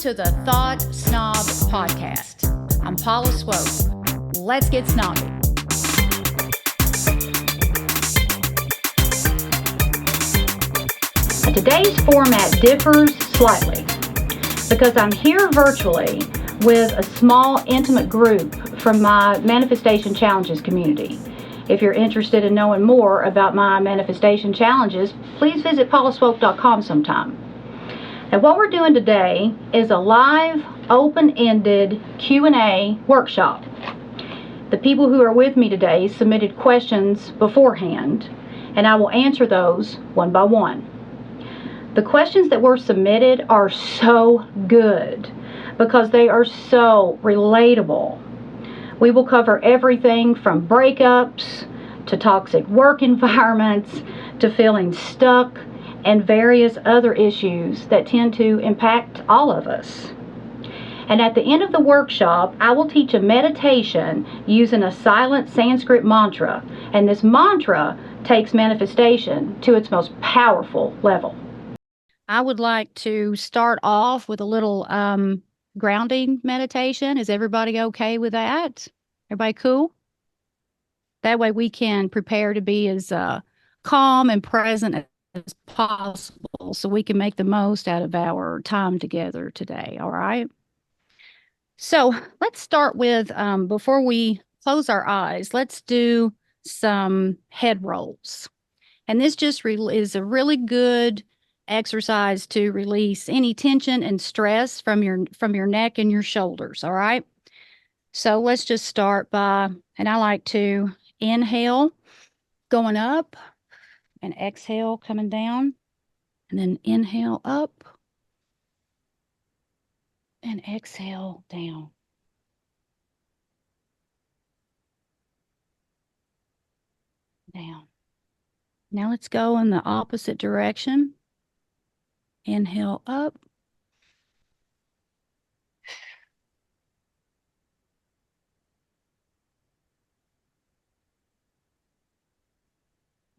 to the Thought Snob Podcast. I'm Paula Swope. Let's get snobby. Today's format differs slightly because I'm here virtually with a small, intimate group from my Manifestation Challenges community. If you're interested in knowing more about my Manifestation Challenges, please visit paulaswope.com sometime. Now, what we're doing today is a live, open-ended Q&A workshop. The people who are with me today submitted questions beforehand, and I will answer those one by one. The questions that were submitted are so good because they are so relatable. We will cover everything from breakups to toxic work environments to feeling stuck and various other issues that tend to impact all of us. And at the end of the workshop, I will teach a meditation using a silent Sanskrit mantra, and this mantra takes manifestation to its most powerful level. I would like to start off with a little grounding meditation. Is everybody okay with that? Everybody cool? That way we can prepare to be as calm and present as possible so we can make the most out of our time together today, all right? So let's start with, before we close our eyes, let's do some head rolls. And this just is a really good exercise to release any tension and stress from your neck and your shoulders, all right? So let's just start by, and I like to inhale going up and exhale coming down, and then inhale up and exhale down. Down. Now let's go in the opposite direction. Inhale up.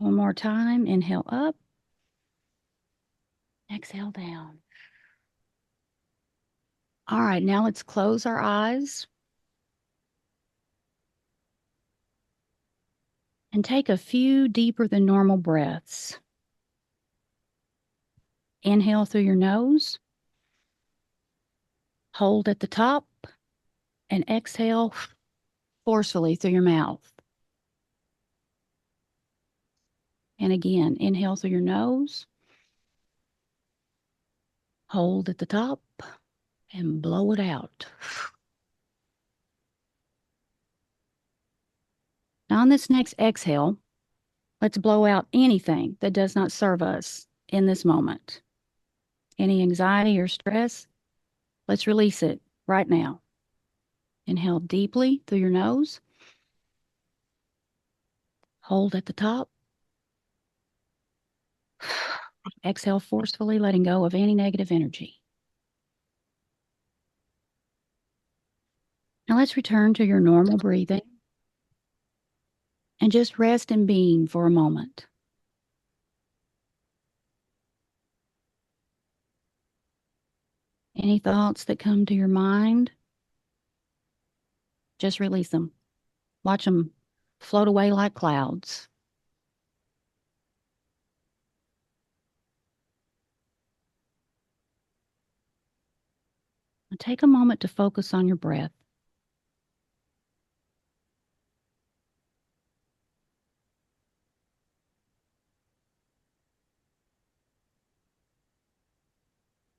One more time. Inhale up. Exhale down. All right, now let's close our eyes and take a few deeper than normal breaths. Inhale through your nose. Hold at the top and exhale forcefully through your mouth. And again, inhale through your nose. Hold at the top and blow it out. Now on this next exhale, let's blow out anything that does not serve us in this moment. Any anxiety or stress, let's release it right now. Inhale deeply through your nose. Hold at the top. Exhale forcefully, letting go of any negative energy. Now let's return to your normal breathing and just rest in being for a moment. Any thoughts that come to your mind, just release them. Watch them float away like clouds. Now take a moment to focus on your breath.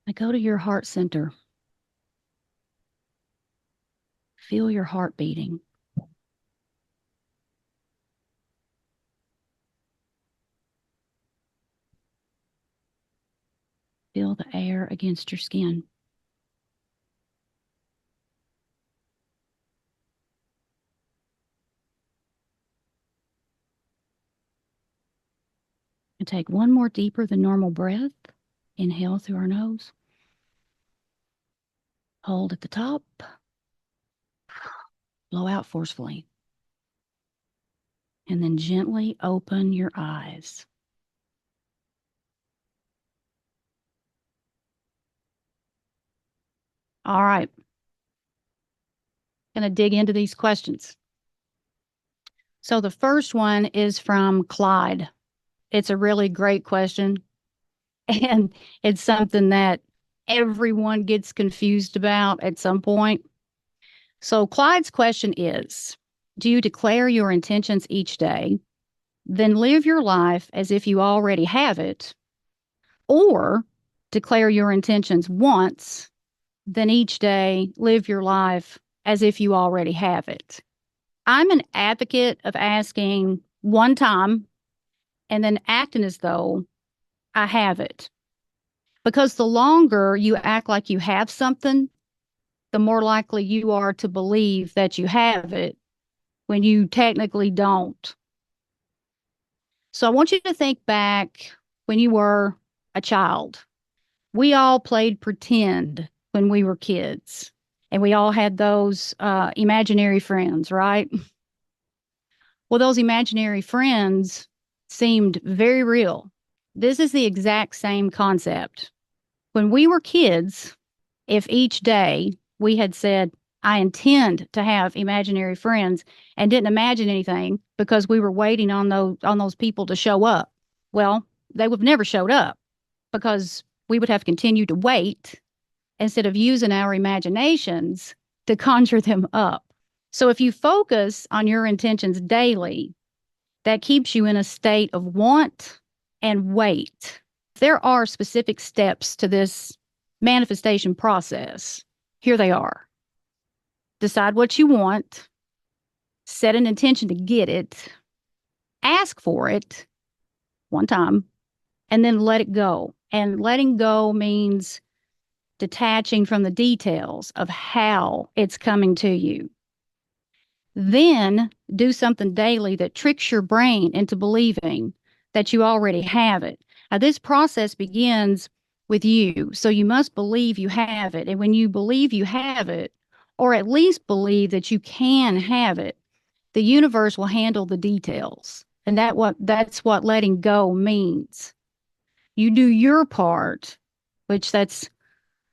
Now go to your heart center. Feel your heart beating. Feel the air against your skin. And take one more deeper than normal breath. Inhale through our nose. Hold at the top. Blow out forcefully. And then gently open your eyes. All right. Going to dig into these questions. So the first one is from Clyde. It's a really great question. And it's something that everyone gets confused about at some point. So Clyde's question is, do you declare your intentions each day, then live your life as if you already have it, or declare your intentions once, then each day live your life as if you already have it? I'm an advocate of asking one time and then acting as though I have it. Because the longer you act like you have something, the more likely you are to believe that you have it when you technically don't. So I want you to think back when you were a child. We all played pretend when we were kids, and we all had those imaginary friends, right? Well, those imaginary friends seemed very real. This is the exact same concept. When we were kids, if each day we had said, I intend to have imaginary friends, and didn't imagine anything because we were waiting on those people to show up, well, they would have never showed up because we would have continued to wait instead of using our imaginations to conjure them up. So if you focus on your intentions daily, that keeps you in a state of want and wait. There are specific steps to this manifestation process. Here they are. Decide what you want, set an intention to get it, ask for it one time, and then let it go. And letting go means detaching from the details of how it's coming to you. Then do something daily that tricks your brain into believing that you already have it. Now, this process begins with you. So you must believe you have it. And when you believe you have it, or at least believe that you can have it, the universe will handle the details. And that's what letting go means. You do your part, which that's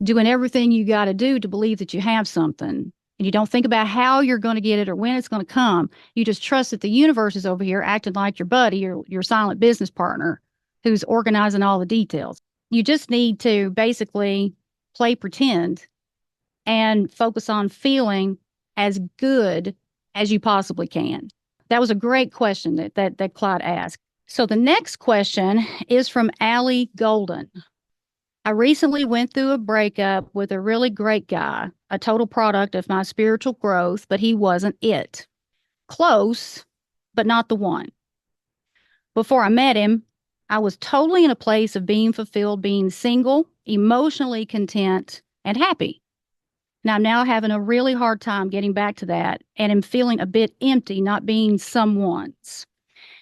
doing everything you got to do to believe that you have something. And you don't think about how you're going to get it or when it's going to come. You just trust that the universe is over here acting like your buddy or your silent business partner who's organizing all the details. You just need to basically play pretend and focus on feeling as good as you possibly can. That was a great question that Clyde asked. So the next question is from Allie Golden. I recently went through a breakup with a really great guy, a total product of my spiritual growth, but he wasn't it. Close, but not the one. Before I met him, I was totally in a place of being fulfilled, being single, emotionally content, and happy. And I'm now having a really hard time getting back to that, and am feeling a bit empty not being someone's.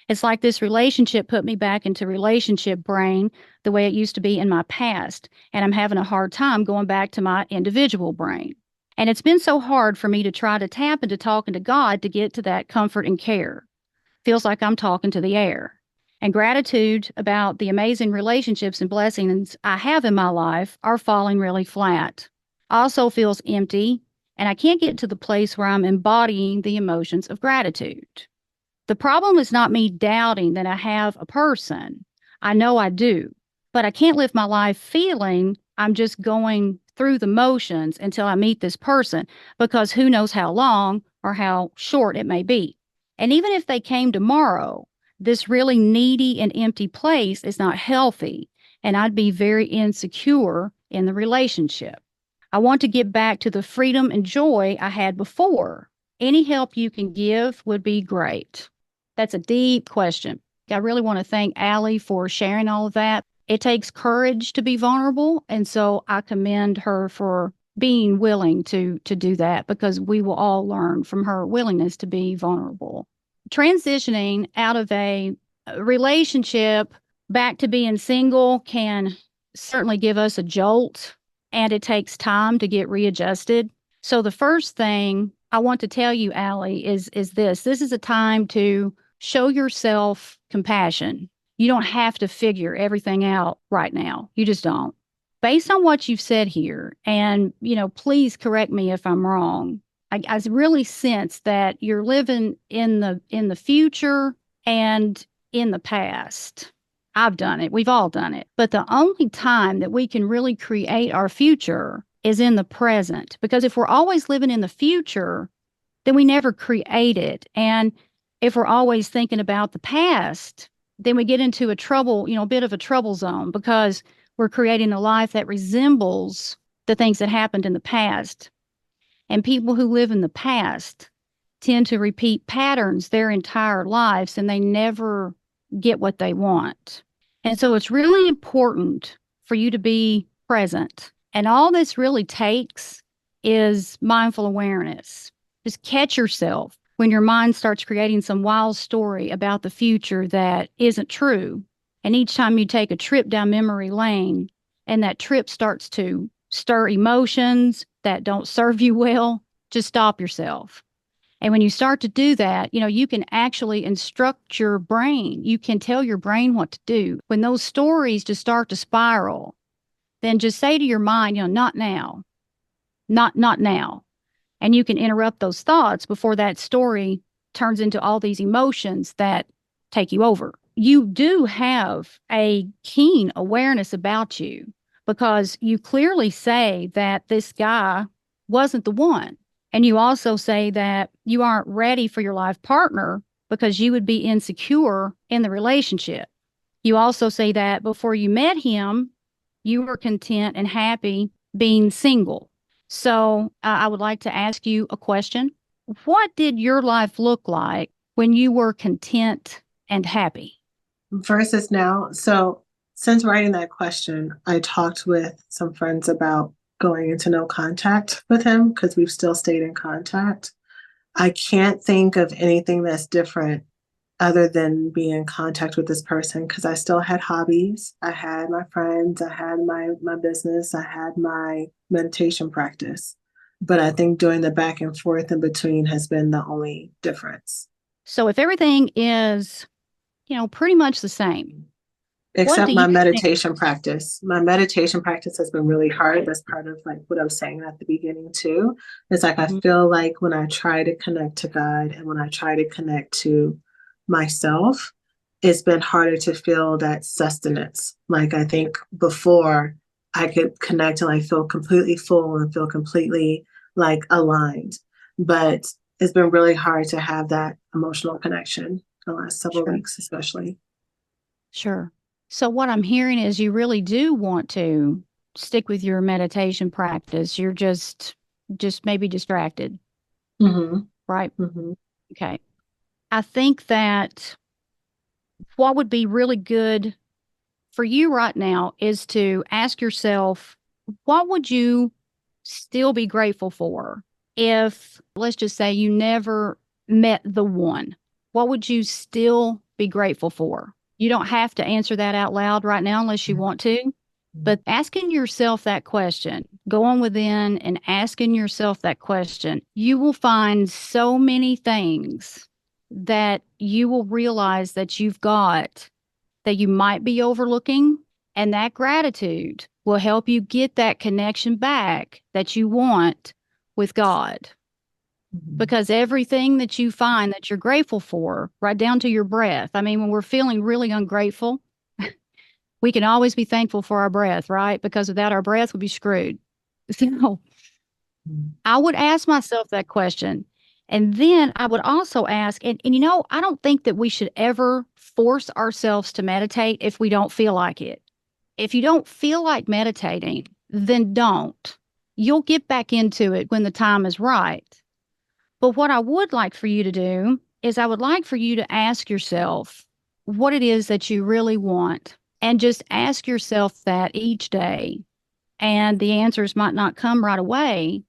It's like this relationship put me back into relationship brain the way it used to be in my past, and I'm having a hard time going back to my individual brain. And it's been so hard for me to try to tap into talking to God to get to that comfort and care. Feels like I'm talking to the air. And gratitude about the amazing relationships and blessings I have in my life are falling really flat. Also feels empty, and I can't get to the place where I'm embodying the emotions of gratitude. The problem is not me doubting that I have a person. I know I do, but I can't live my life feeling I'm just going through the motions until I meet this person, because who knows how long or how short it may be. And even if they came tomorrow, this really needy and empty place is not healthy, and I'd be very insecure in the relationship. I want to get back to the freedom and joy I had before. Any help you can give would be great. That's a deep question. I really want to thank Allie for sharing all of that. It takes courage to be vulnerable, and so I commend her for being willing to do that, because we will all learn from her willingness to be vulnerable. Transitioning out of a relationship back to being single can certainly give us a jolt, and it takes time to get readjusted. So the first thing I want to tell you, Allie, is this. This is a time to show yourself compassion. You don't have to figure everything out right now. You just don't. based on what you've said here, and, please correct me if I'm wrong, I really sense that you're living in the future and in the past. I've done it. We've all done it. But the only time that we can really create our future is in the present. Because if we're always living in the future, then we never create it. And if we're always thinking about the past, then we get into a bit of a trouble zone, because we're creating a life that resembles the things that happened in the past. And people who live in the past tend to repeat patterns their entire lives, and they never get what they want. And so it's really important for you to be present. And all this really takes is mindful awareness. Just catch yourself when your mind starts creating some wild story about the future that isn't true. And each time you take a trip down memory lane and that trip starts to stir emotions that don't serve you well, just stop yourself. And when you start to do that, you can actually instruct your brain. You can tell your brain what to do. When those stories just start to spiral, then just say to your mind, not now, not now. And you can interrupt those thoughts before that story turns into all these emotions that take you over. You do have a keen awareness about you, because you clearly say that this guy wasn't the one. And you also say that you aren't ready for your life partner because you would be insecure in the relationship. You also say that before you met him, you were content and happy being single. So I would like to ask you a question. What did your life look like when you were content and happy? Versus now. So since writing that question, I talked with some friends about going into no contact with him, because we've still stayed in contact. I can't think of anything that's different other than being in contact with this person, because I still had hobbies. I had my friends, I had my business, I had my meditation practice. But I think doing the back and forth in between has been the only difference. So if everything is, pretty much the same, what do Except you my think? meditation practice. My meditation practice has been really hard. That's part of like what I was saying at the beginning too. It's like I Mhm. feel like when I try to connect to God and when I try to connect to myself, it's been harder to feel that sustenance. Like I think before I could connect and like feel completely full and feel completely like aligned. But it's been really hard to have that emotional connection the last several Sure, weeks, especially. sure. So what I'm hearing is you really do want to stick with your meditation practice. You're just maybe distracted, Mm-hmm. right? Mm-hmm. Okay. I think that what would be really good for you right now is to ask yourself, what would you still be grateful for if, let's just say, you never met the one? What would you still be grateful for? You don't have to answer that out loud right now unless you want to, but asking yourself that question, going within and asking yourself that question, you will find so many things that you will realize that you've got that you might be overlooking. And that gratitude will help you get that connection back that you want with God. Mm-hmm. Because everything that you find that you're grateful for, right down to your breath. I mean, when we're feeling really ungrateful, we can always be thankful for our breath, right? Because without our breath, we'd be screwed. So I would ask myself that question. And then I would also ask, and I don't think that we should ever force ourselves to meditate if we don't feel like it. If you don't feel like meditating, then don't. You'll get back into it when the time is right. But what I would like for you to do is I would like for you to ask yourself what it is that you really want, and just ask yourself that each day. And the answers might not come right away,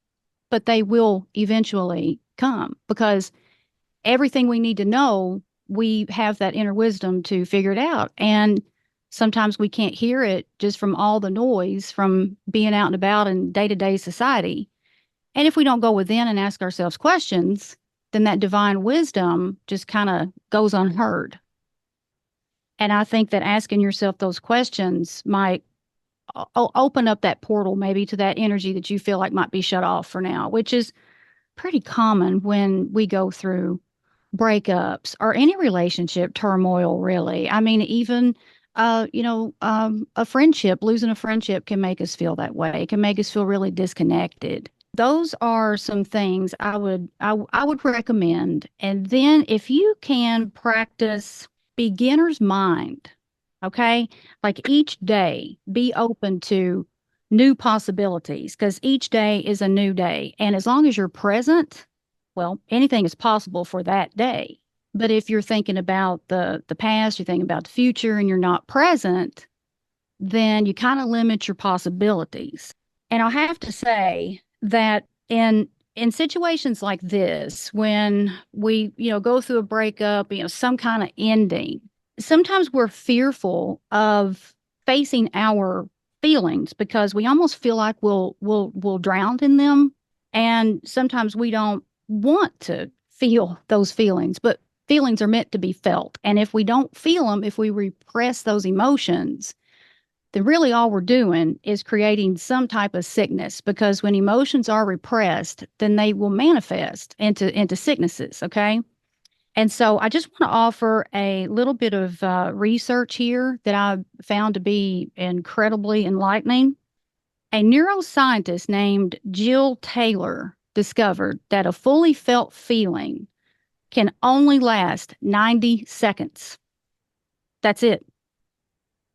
but they will eventually come, because everything we need to know, we have that inner wisdom to figure it out. And sometimes we can't hear it just from all the noise from being out and about in day to day society. And if we don't go within and ask ourselves questions, then that divine wisdom just kind of goes unheard. And I think that asking yourself those questions might open up that portal maybe to that energy that you feel like might be shut off for now, which is pretty common when we go through breakups or any relationship turmoil, really. I mean, even a friendship, losing a friendship can make us feel that way. It can make us feel really disconnected. Those are some things I would recommend. And then if you can practice beginner's mind, okay? Like each day, be open to new possibilities because each day is a new day. And as long as you're present, well, anything is possible for that day. But if you're thinking about the past, you're thinking about the future, and you're not present, then you kind of limit your possibilities. And I'll have to say that in situations like this, when we, go through a breakup, some kind of ending, sometimes we're fearful of facing our feelings because we almost feel like we'll drown in them. And sometimes we don't want to feel those feelings, but feelings are meant to be felt. And if we don't feel them, if we repress those emotions, then really all we're doing is creating some type of sickness, because when emotions are repressed, then they will manifest into sicknesses. Okay. And so I just want to offer a little bit of research here that I found to be incredibly enlightening. A neuroscientist named Jill Taylor discovered that a fully felt feeling can only last 90 seconds. That's it.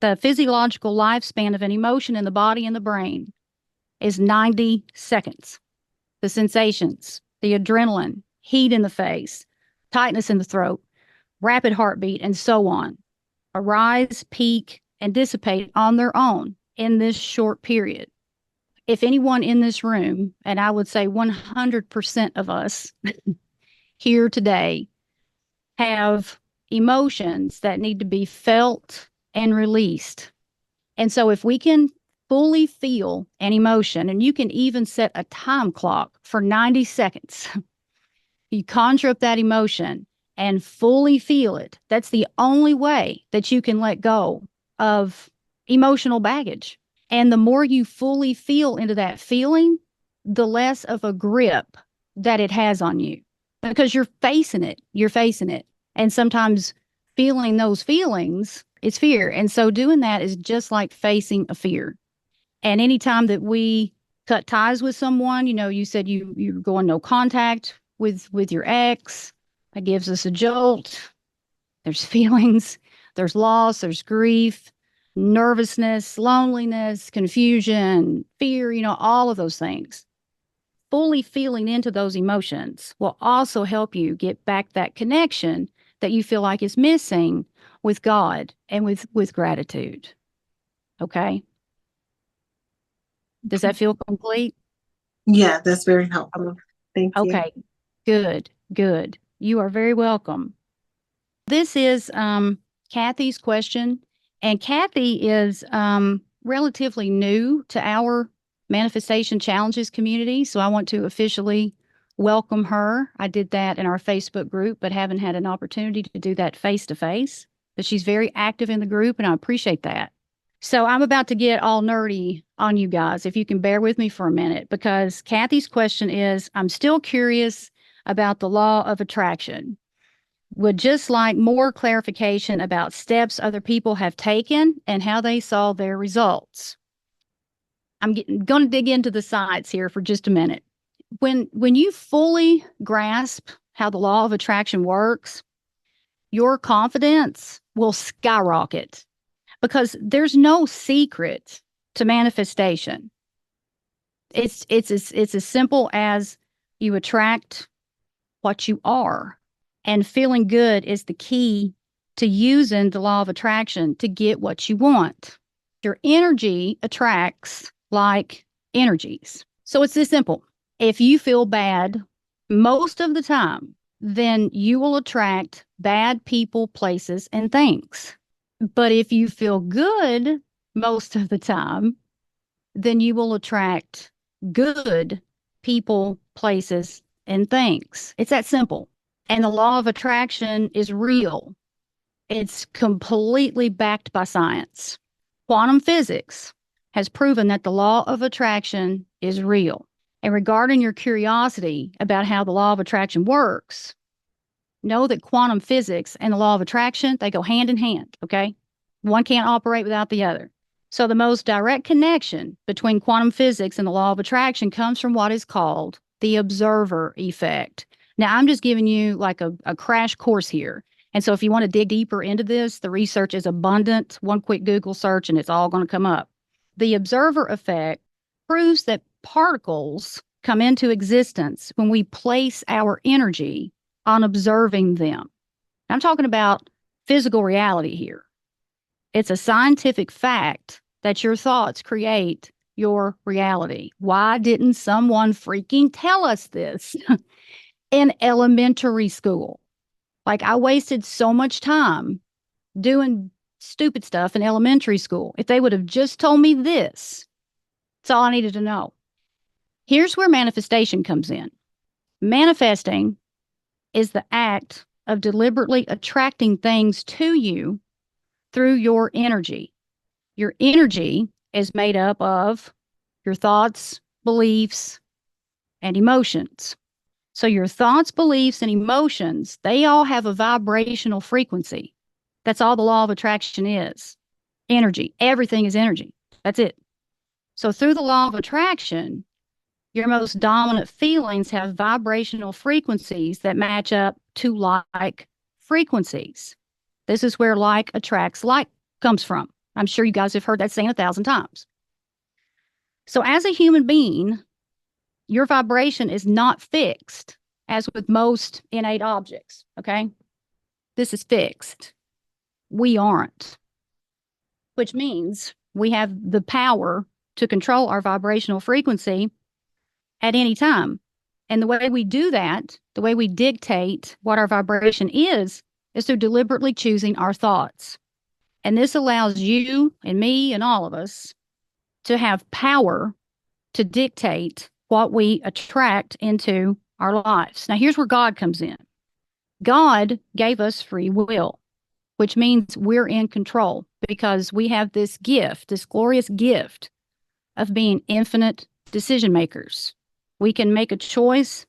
The physiological lifespan of an emotion in the body and the brain is 90 seconds. The sensations, the adrenaline, heat in the face, tightness in the throat, rapid heartbeat, and so on, arise, peak, and dissipate on their own in this short period. If anyone in this room, and I would say 100% of us here today, have emotions that need to be felt and released. And so if we can fully feel an emotion, and you can even set a time clock for 90 seconds, you conjure up that emotion and fully feel it. That's the only way that you can let go of emotional baggage. And the more you fully feel into that feeling, the less of a grip that it has on you, because you're facing it. You're facing it. And sometimes feeling those feelings is fear. And so doing that is just like facing a fear. And anytime that we cut ties with someone, you said you're going no contact with your ex, that gives us a jolt. There's feelings, there's loss, there's grief, nervousness, loneliness, confusion, fear, all of those things. Fully feeling into those emotions will also help you get back that connection that you feel like is missing with God and with gratitude. Okay? Does that feel complete? Yeah, that's very helpful. Thank you. Okay. Good. Good. You are very welcome. This is Kathy's question, and Kathy is relatively new to our Manifestation Challenges community, so I want to officially welcome her. I did that in our Facebook group, but haven't had an opportunity to do that face to face. But she's very active in the group, and I appreciate that. So I'm about to get all nerdy on you guys, if you can bear with me for a minute, because Kathy's question is, I'm still curious about the law of attraction. Would just like more clarification about steps other people have taken and how they saw their results. I'm going to dig into the science here for just a minute. When you fully grasp how the law of attraction works, your confidence will skyrocket, because there's no secret to manifestation. It's as simple as you attract what you are. And feeling good is the key to using the law of attraction to get what you want. Your energy attracts like energies. So it's this simple. If you feel bad most of the time, then you will attract bad people, places, and things. But if you feel good most of the time, then you will attract good people, places, and things. It's that simple. And the law of attraction is real. It's completely backed by science. Quantum physics has proven that the law of attraction is real. And regarding your curiosity about how the law of attraction works, know that quantum physics and the law of attraction, they go hand in hand, okay? One can't operate without the other. So the most direct connection between quantum physics and the law of attraction comes from what is called the observer effect. Now, I'm just giving you like a crash course here. And so if you want to dig deeper into this, the research is abundant. One quick Google search and it's all going to come up. The observer effect proves that particles come into existence when we place our energy on observing them. I'm talking about physical reality here. It's a scientific fact that your thoughts create your reality. Why didn't someone freaking tell us this in elementary school? Like, I wasted so much time doing stupid stuff in elementary school. If they would have just told me this, that's all I needed to know. Here's where manifestation comes in. Manifesting is the act of deliberately attracting things to you through your energy. Your energy is made up of your thoughts, beliefs, and emotions. So your thoughts, beliefs, and emotions, they all have a vibrational frequency. That's all the law of attraction is. Energy. Everything is energy. That's it. So through the law of attraction, your most dominant feelings have vibrational frequencies that match up to like frequencies. This is where like attracts like comes from. I'm sure you guys have heard that saying 1,000 times. So as a human being, your vibration is not fixed as with most innate objects, okay? This is fixed. We aren't, which means we have the power to control our vibrational frequency at any time. And the way we do that, the way we dictate what our vibration is through deliberately choosing our thoughts. And this allows you and me and all of us to have power to dictate what we attract into our lives. Now, here's where God comes in. God gave us free will, which means we're in control because we have this gift, this glorious gift of being infinite decision makers. We can make a choice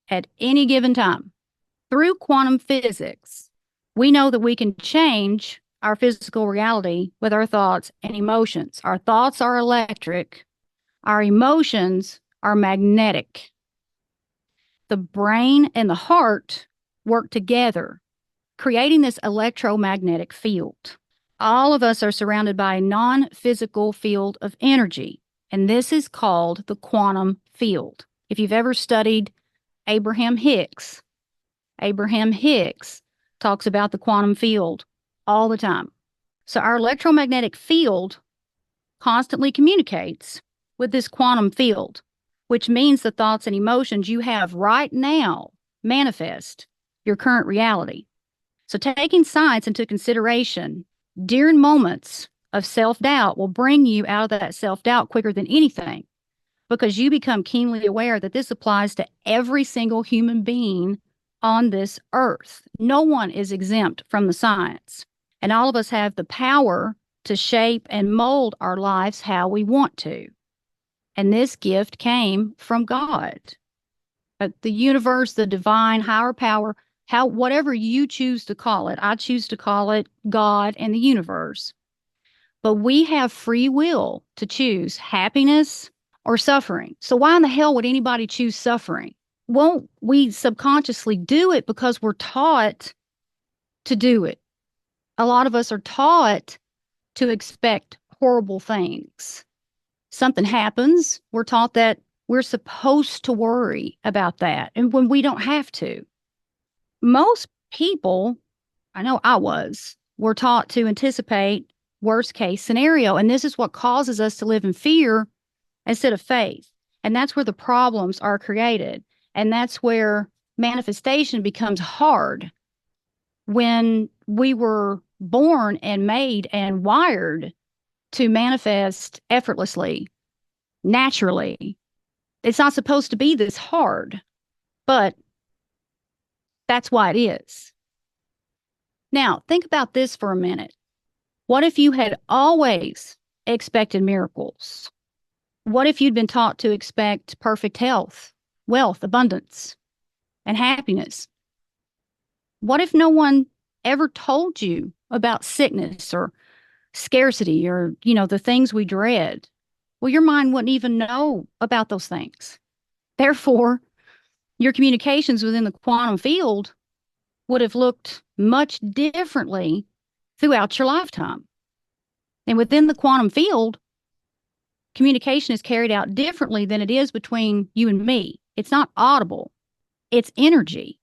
at any given time. Through quantum physics, we know that we can change our physical reality with our thoughts and emotions. Our thoughts are electric. Our emotions are magnetic. The brain and the heart work together, creating this electromagnetic field. All of us are surrounded by a non-physical field of energy, and this is called the quantum field. If you've ever studied Abraham Hicks talks about the quantum field all the time. So our electromagnetic field constantly communicates with this quantum field, which means the thoughts and emotions you have right now manifest your current reality. So taking science into consideration during moments of self-doubt will bring you out of that self-doubt quicker than anything, because you become keenly aware that this applies to every single human being on this earth. No one is exempt from the science. And all of us have the power to shape and mold our lives how we want to. And this gift came from God. The universe, the divine, higher power, whatever you choose to call it. I choose to call it God and the universe. But we have free will to choose happiness or suffering. So why in the hell would anybody choose suffering? Won't we subconsciously do it because we're taught to do it? A lot of us are taught to expect horrible things. Something happens, we're taught that we're supposed to worry about that, and when we don't have to. Most people, I know I were taught to anticipate worst case scenario, and this is what causes us to live in fear instead of faith. And that's where the problems are created. And that's where manifestation becomes hard. When we were born and made and wired to manifest effortlessly, naturally, it's not supposed to be this hard, but that's why it is. Now, think about this for a minute. What if you had always expected miracles? What if you'd been taught to expect perfect health, wealth, abundance, and happiness? What if no one ever told you about sickness or scarcity or, the things we dread? Well, your mind wouldn't even know about those things. Therefore, your communications within the quantum field would have looked much differently throughout your lifetime. And within the quantum field, communication is carried out differently than it is between you and me. It's not audible, it's energy.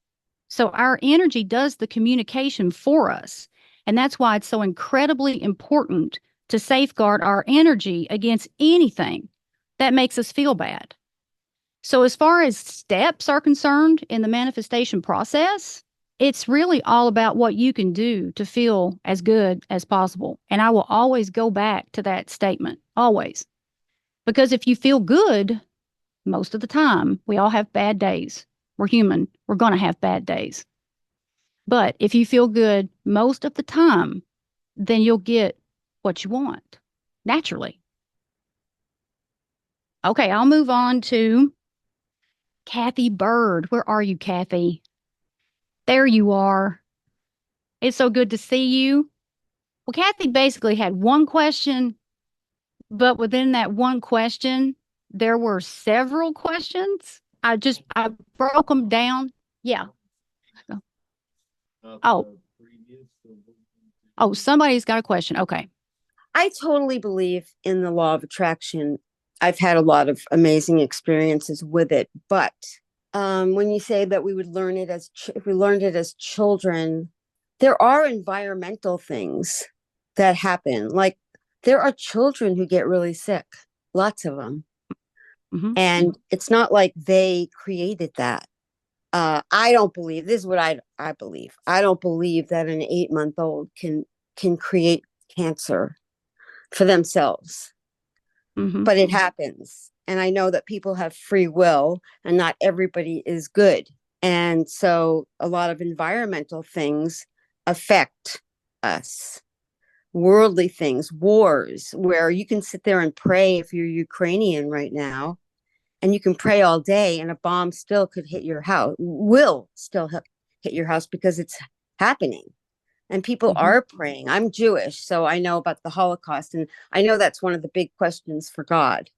So our energy does the communication for us. And that's why it's so incredibly important to safeguard our energy against anything that makes us feel bad. So as far as steps are concerned in the manifestation process, it's really all about what you can do to feel as good as possible. And I will always go back to that statement, always. Because if you feel good, most of the time, we all have bad days. We're human. We're going to have bad days. But if you feel good most of the time, then you'll get what you want naturally. Okay, I'll move on to Kathy Bird. Where are you, Kathy? There you are. It's so good to see you. Well, Kathy basically had one question, but within that one question, there were several questions. I broke them down. Yeah. Oh, somebody's got a question. Okay. I totally believe in the law of attraction. I've had a lot of amazing experiences with it, but when you say that we would learn it if we learned it as children, there are environmental things that happen. Like there are children who get really sick, lots of them. Mm-hmm. And it's not like they created that. I don't believe, this is what I believe. I don't believe that an 8-month-old can create cancer for themselves. Mm-hmm. But it happens. And I know that people have free will and not everybody is good. And so a lot of environmental things affect us. Worldly things, wars, where you can sit there and pray if you're Ukrainian right now, and you can pray all day and a bomb still could hit your house, will still hit your house because it's happening. And people are praying. I'm Jewish, so I know about the Holocaust, and I know that's one of the big questions for God.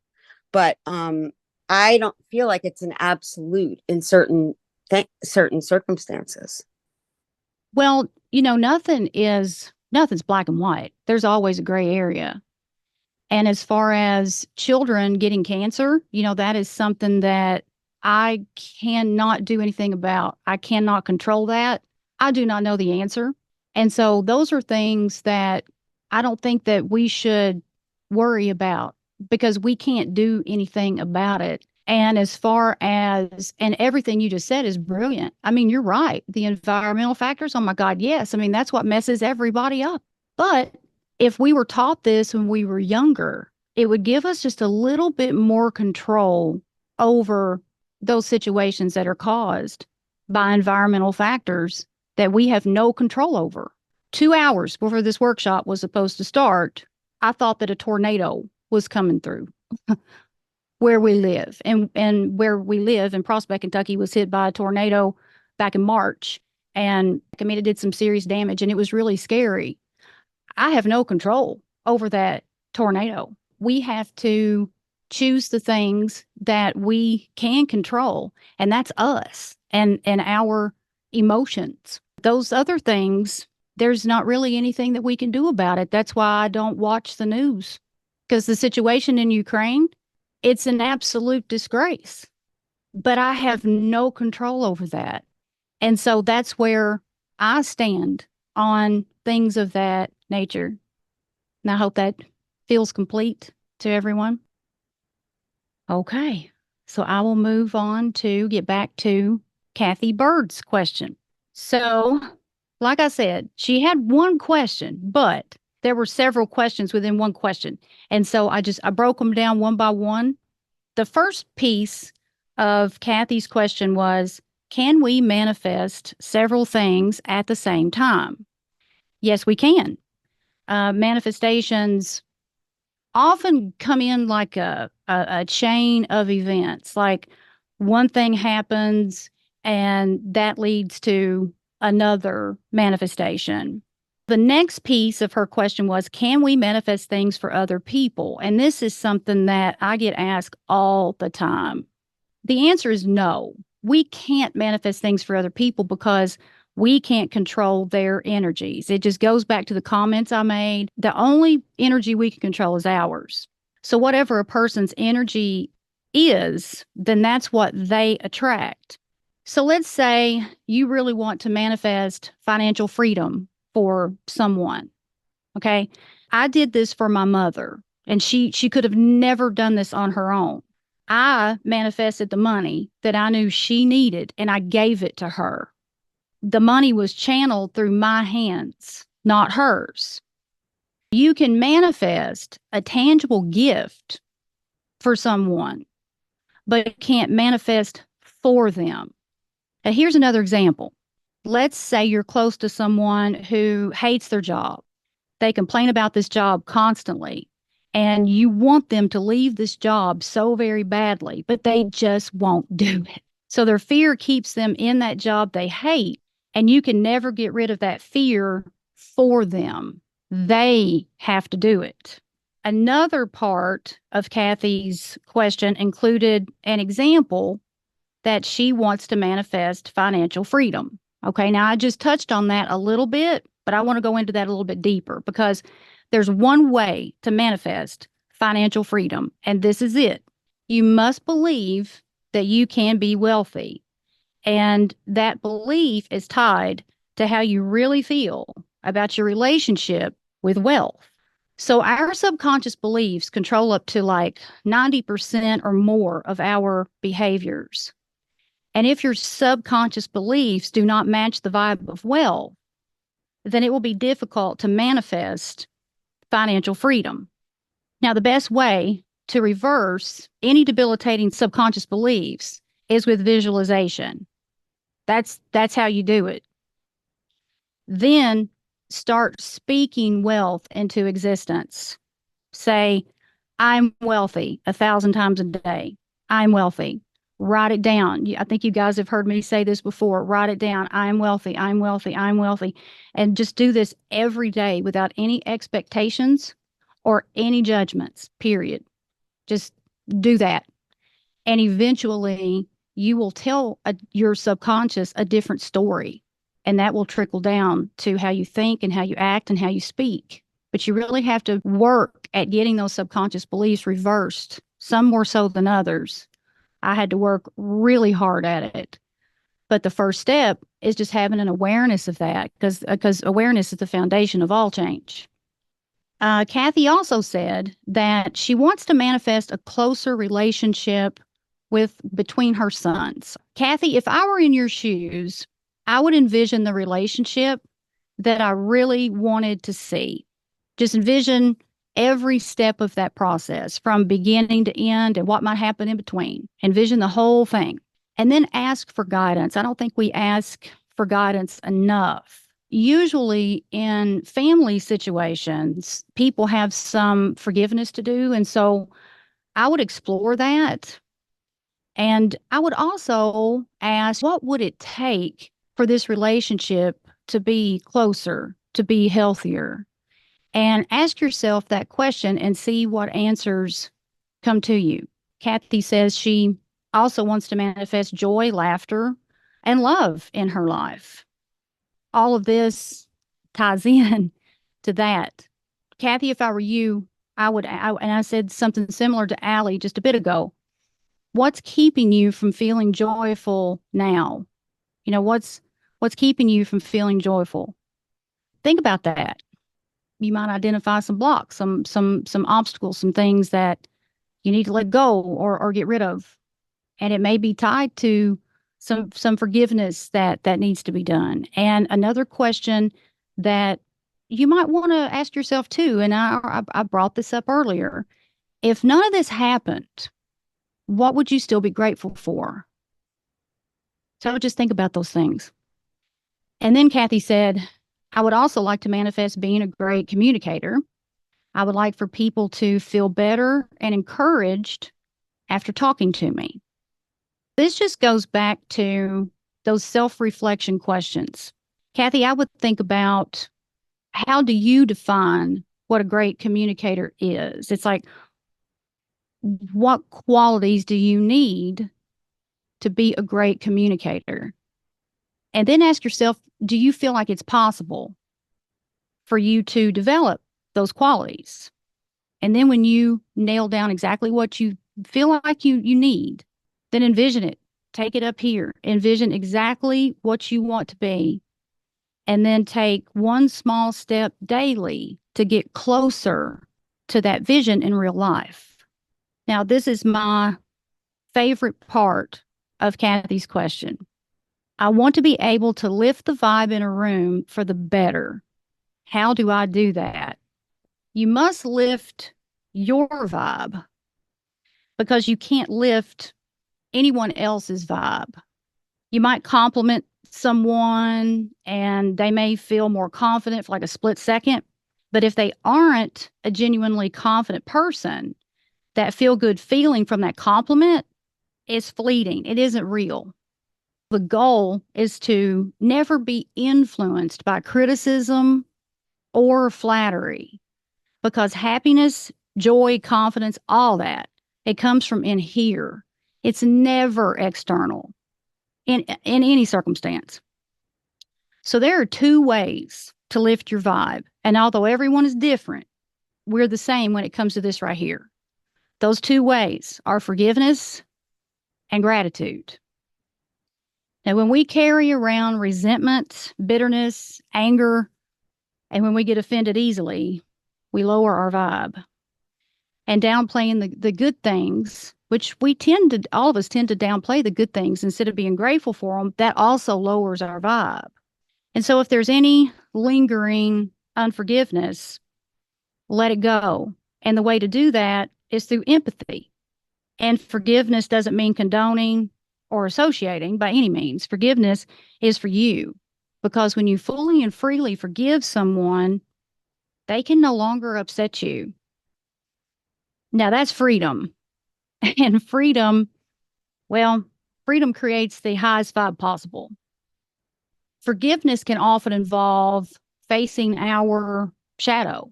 But I don't feel like it's an absolute in certain circumstances. Well, nothing's black and white. There's always a gray area. And as far as children getting cancer, that is something that I cannot do anything about. I cannot control that. I do not know the answer. And so those are things that I don't think that we should worry about because we can't do anything about it. And as far as, and everything you just said is brilliant. I mean, you're right. The environmental factors, oh my God, yes. I mean, that's what messes everybody up. But if we were taught this when we were younger, it would give us just a little bit more control over those situations that are caused by environmental factors that we have no control over. 2 hours before this workshop was supposed to start, I thought that a tornado was coming through where we live. And where we live in Prospect, Kentucky was hit by a tornado back in March. And it did some serious damage and it was really scary. I have no control over that tornado. We have to choose the things that we can control, and that's us and our emotions. Those other things, there's not really anything that we can do about it. That's why I don't watch the news, because the situation in Ukraine, it's an absolute disgrace. But I have no control over that. And so that's where I stand on things of that nature. And I hope that feels complete to everyone. Okay, so I will move on to get back to Kathy Bird's question. So, like I said, she had one question, but there were several questions within one question. And so I broke them down one by one. The first piece of Kathy's question was, can we manifest several things at the same time? Yes, we can. Manifestations often come in like a chain of events. Like one thing happens and that leads to another manifestation. The next piece of her question was, can we manifest things for other people? And this is something that I get asked all the time. The answer is no. We can't manifest things for other people because we can't control their energies. It just goes back to the comments I made. The only energy we can control is ours. So whatever a person's energy is, then that's what they attract. So let's say you really want to manifest financial freedom for someone. Okay. I did this for my mother, and she could have never done this on her own. I manifested the money that I knew she needed, and I gave it to her. The money was channeled through my hands, not hers. You can manifest a tangible gift for someone, but you can't manifest for them. Now, here's another example. Let's say you're close to someone who hates their job. They complain about this job constantly, and you want them to leave this job so very badly, but they just won't do it. So their fear keeps them in that job they hate, and you can never get rid of that fear for them. They have to do it. Another part of Kathy's question included an example that she wants to manifest financial freedom. Okay, now I just touched on that a little bit, but I want to go into that a little bit deeper, because there's one way to manifest financial freedom, and this is it. You must believe that you can be wealthy, and that belief is tied to how you really feel about your relationship with wealth. So our subconscious beliefs control up to like 90% or more of our behaviors. And if your subconscious beliefs do not match the vibe of wealth, then it will be difficult to manifest financial freedom. Now, the best way to reverse any debilitating subconscious beliefs is with visualization. That's how you do it. Then start speaking wealth into existence. Say, I'm wealthy 1,000 times a day. I'm wealthy. Write it down. I think you guys have heard me say this before. Write it down. I'm wealthy. I'm wealthy. I'm wealthy. And just do this every day without any expectations or any judgments, period. Just do that. And eventually you will tell your subconscious a different story. And that will trickle down to how you think and how you act and how you speak. But you really have to work at getting those subconscious beliefs reversed, some more so than others. I had to work really hard at it. But the first step is just having an awareness of that, because awareness is the foundation of all change. Kathy also said that she wants to manifest a closer relationship between her sons. Kathy, if I were in your shoes, I would envision the relationship that I really wanted to see. Just envision every step of that process from beginning to end and what might happen in between. Envision the whole thing. And then ask for guidance. I don't think we ask for guidance enough. Usually in family situations, people have some forgiveness to do. And so I would explore that. And I would also ask, what would it take for this relationship to be closer, to be healthier? And ask yourself that question and see what answers come to you. Kathy says she also wants to manifest joy, laughter, and love in her life. All of this ties in to that. Kathy, if I were you, and I said something similar to Allie just a bit ago. What's keeping you from feeling joyful now? You know, what's keeping you from feeling joyful? Think about that. You might identify some blocks, some obstacles, some things that you need to let go or get rid of. And it may be tied to some forgiveness that needs to be done. And another question that you might want to ask yourself too, and I brought this up earlier, if none of this happened, what would you still be grateful for? So just think about those things. And then Kathy said, I would also like to manifest being a great communicator. I would like for people to feel better and encouraged after talking to me. This just goes back to those self-reflection questions. Kathy, I would think about, how do you define what a great communicator is? It's like, what qualities do you need to be a great communicator? And then ask yourself, do you feel like it's possible for you to develop those qualities? And then when you nail down exactly what you feel like you need, then envision it. Take it up here. Envision exactly what you want to be. And then take one small step daily to get closer to that vision in real life. Now, this is my favorite part of Kathy's question. I want to be able to lift the vibe in a room for the better. How do I do that? You must lift your vibe, because you can't lift anyone else's vibe. You might compliment someone and they may feel more confident for like a split second. But if they aren't a genuinely confident person, that feel good feeling from that compliment is fleeting. It isn't real. The goal is to never be influenced by criticism or flattery, because happiness, joy, confidence, all that, it comes from in here. It's never external in any circumstance. So there are two ways to lift your vibe. And although everyone is different, we're the same when it comes to this right here. Those two ways are forgiveness and gratitude. Now, when we carry around resentment, bitterness, anger, and when we get offended easily, we lower our vibe. And downplaying the good things, which all of us tend to downplay the good things instead of being grateful for them, that also lowers our vibe. And so if there's any lingering unforgiveness, let it go. And the way to do that is through empathy. And forgiveness doesn't mean condoning or associating by any means. Forgiveness is for you, because when you fully and freely forgive someone, they can no longer upset you. Now that's freedom. And freedom creates the highest vibe possible. Forgiveness can often involve facing our shadow.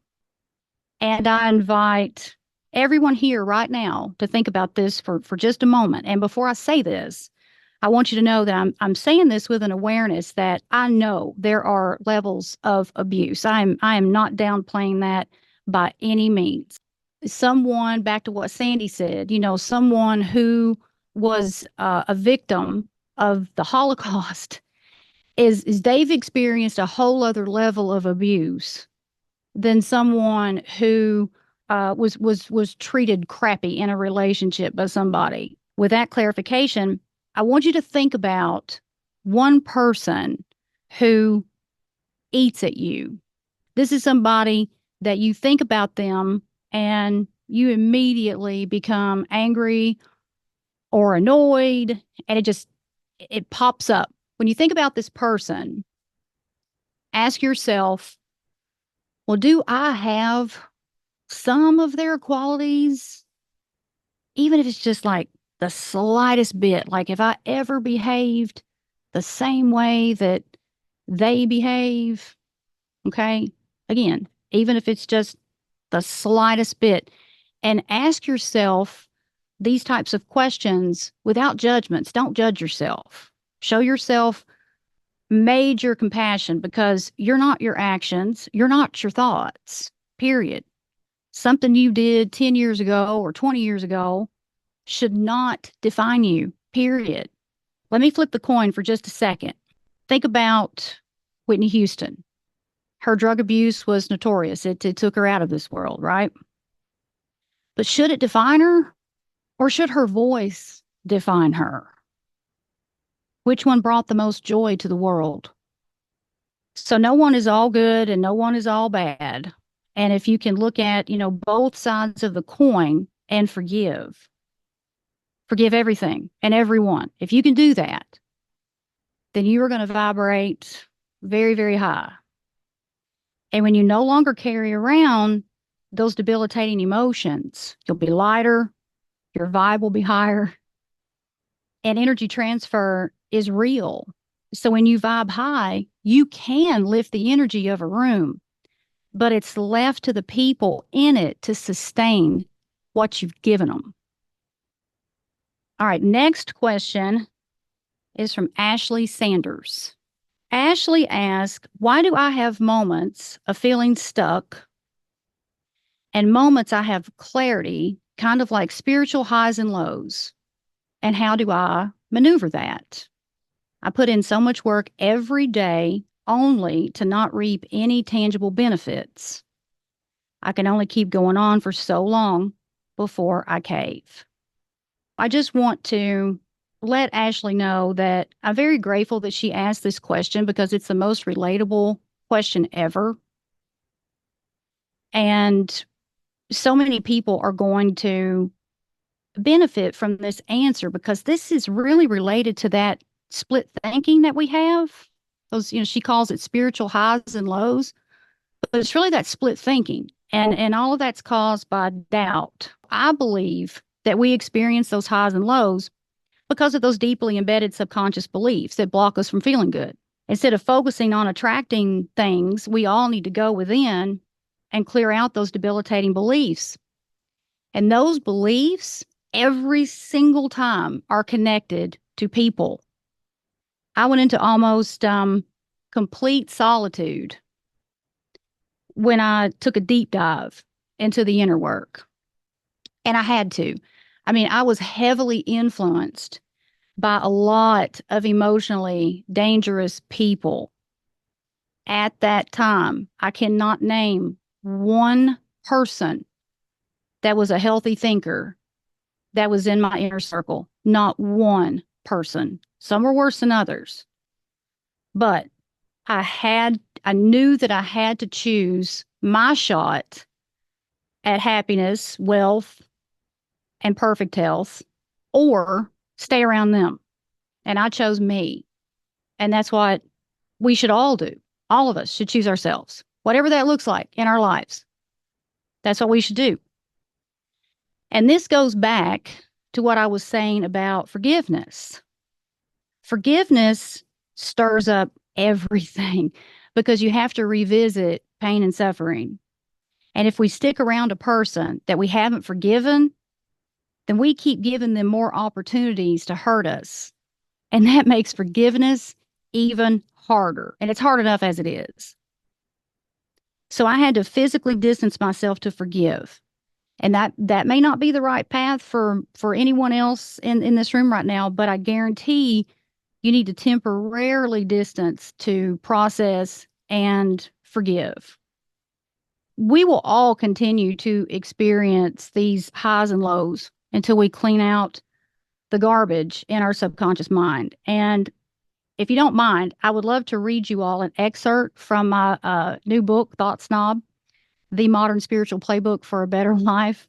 And I invite everyone here right now to think about this for just a moment. And before I say this, I want you to know that I'm saying this with an awareness that I know there are levels of abuse. I am not downplaying that by any means. Someone, back to what Sandy said, someone who was a victim of the Holocaust is they've experienced a whole other level of abuse than someone who was treated crappy in a relationship by somebody. With that clarification, I want you to think about one person who eats at you. This is somebody that you think about them and you immediately become angry or annoyed, and it pops up. When you think about this person, ask yourself, well, do I have some of their qualities? Even if it's just like the slightest bit, like if I ever behaved the same way that they behave, okay? Again, even if it's just the slightest bit, and ask yourself these types of questions without judgments. Don't judge yourself. Show yourself major compassion, because you're not your actions. You're not your thoughts, period. Something you did 10 years ago or 20 years ago should not define you, period. Let me flip the coin for just a second. Think about Whitney Houston. Her drug abuse was notorious. It took her out of this world, right? But should it define her, or should her voice define her? Which one brought the most joy to the world? So no one is all good and no one is all bad. And if you can look at, both sides of the coin and forgive everything and everyone. If you can do that, then you are going to vibrate very, very high. And when you no longer carry around those debilitating emotions. You'll be lighter, your vibe will be higher, and energy transfer is real. So when you vibe high, you can lift the energy of a room, but it's left to the people in it to sustain what you've given them. All right, next question is from Ashley Sanders. Ashley asked, why do I have moments of feeling stuck and moments I have clarity, kind of like spiritual highs and lows? And how do I maneuver that? I put in so much work every day only to not reap any tangible benefits. I can only keep going on for so long before I cave. I just want to let Ashley know that I'm very grateful that she asked this question because it's the most relatable question ever. And so many people are going to benefit from this answer because this is really related to that split thinking that we have. Those, she calls it spiritual highs and lows, but it's really that split thinking. And all of that's caused by doubt. I believe that we experience those highs and lows because of those deeply embedded subconscious beliefs that block us from feeling good. Instead of focusing on attracting things, we all need to go within and clear out those debilitating beliefs. And those beliefs, every single time, are connected to people. I went into almost complete solitude when I took a deep dive into the inner work. And I had to. I mean, I was heavily influenced by a lot of emotionally dangerous people at that time. I cannot name one person that was a healthy thinker that was in my inner circle. Not one person. Some were worse than others. But I knew that I had to choose my shot at happiness, wealth, and perfect health, or stay around them. And I chose me. And that's what we should all do. All of us should choose ourselves, whatever that looks like in our lives. That's what we should do. And this goes back to what I was saying about forgiveness. Forgiveness stirs up everything because you have to revisit pain and suffering. And if we stick around a person that we haven't forgiven, then we keep giving them more opportunities to hurt us. And that makes forgiveness even harder. And it's hard enough as it is. So I had to physically distance myself to forgive. And that may not be the right path for anyone else in this room right now, but I guarantee you need to temporarily distance to process and forgive. We will all continue to experience these highs and lows until we clean out the garbage in our subconscious mind. And if you don't mind, I would love to read you all an excerpt from my new book, Thought Snob, The Modern Spiritual Playbook for a Better Life.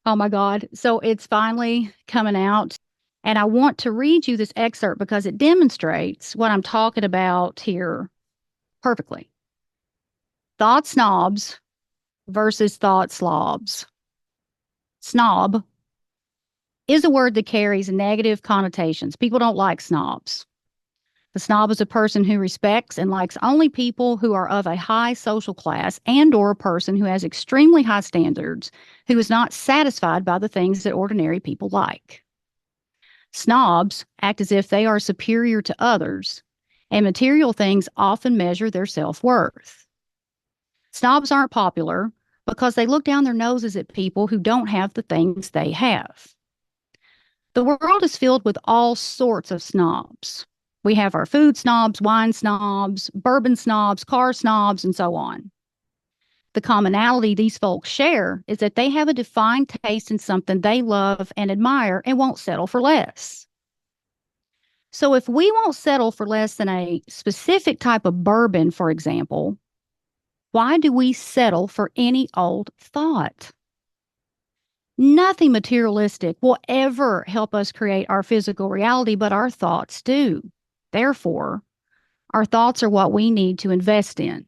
Oh my God. So it's finally coming out. And I want to read you this excerpt because it demonstrates what I'm talking about here perfectly. Thought snobs versus thought slobs. Snob is a word that carries negative connotations. People don't like snobs. The snob is a person who respects and likes only people who are of a high social class and or a person who has extremely high standards, who is not satisfied by the things that ordinary people like. Snobs act as if they are superior to others, and material things often measure their self-worth. Snobs aren't popular because they look down their noses at people who don't have the things they have. The world is filled with all sorts of snobs. We have our food snobs, wine snobs, bourbon snobs, car snobs, and so on. The commonality these folks share is that they have a defined taste in something they love and admire and won't settle for less. So if we won't settle for less than a specific type of bourbon, for example, why do we settle for any old thought? Nothing materialistic will ever help us create our physical reality, but our thoughts do. Therefore, our thoughts are what we need to invest in.